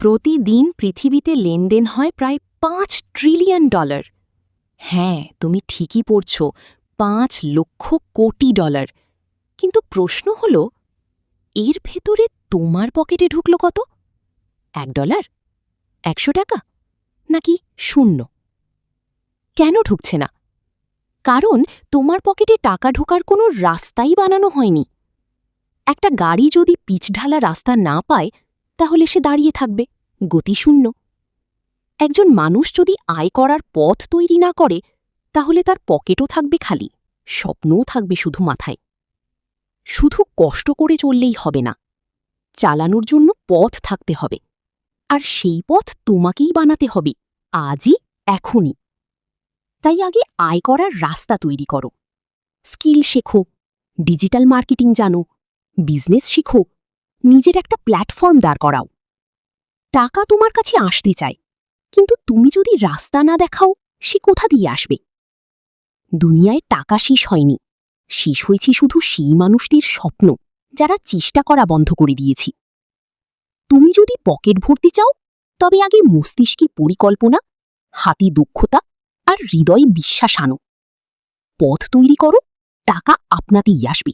প্রতিদিন পৃথিবীতে লেনদেন হয় প্রায় $5 ট্রিলিয়ন। হ্যাঁ, তুমি ঠিকই পড়ছ, 5 লক্ষ কোটি ডলার। কিন্তু প্রশ্ন হল, এর ভেতরে তোমার পকেটে ঢুকল কত? $1, $100, নাকি 0? কেন ঢুকছে না? কারণ তোমার পকেটে টাকা ঢোকার কোনো রাস্তাই বানানো হয়নি। একটা গাড়ি যদি পিচঢালা রাস্তা না পায়, তাহলে সে দাঁড়িয়ে থাকবে, গতিশূন্য। একজন মানুষ যদি আয় করার পথ তৈরি না করে, তাহলে তার পকেটও থাকবে খালি, স্বপ্নও থাকবে শুধু মাথায়। শুধু কষ্ট করে চললেই হবে না, চালানোর জন্য পথ থাকতে হবে। আর সেই পথ তোমাকেই বানাতে হবে, আজই, এখনই। তাই আগে আয় করার রাস্তা তৈরি করো। স্কিল শেখো, ডিজিটাল মার্কেটিং জানো, বিজনেস শিখো, নিজের একটা প্ল্যাটফর্ম দাঁড় করাও। টাকা তোমার কাছে আসতে চায়, কিন্তু তুমি যদি রাস্তা না দেখাও, সে কোথা দিয়ে আসবে? দুনিয়ায় টাকা শেষ হয়নি, শেষ হয়েছে শুধু সেই মানুষটির স্বপ্ন যারা চেষ্টা করা বন্ধ করে দিয়েছি। তুমি যদি পকেট ভর্তি চাও, তবে আগে মস্তিষ্কে পরিকল্পনা, হাতে দক্ষতা আর হৃদয়ে বিশ্বাস আনো। পথ তৈরি করো, টাকা আপনাতেই আসবে।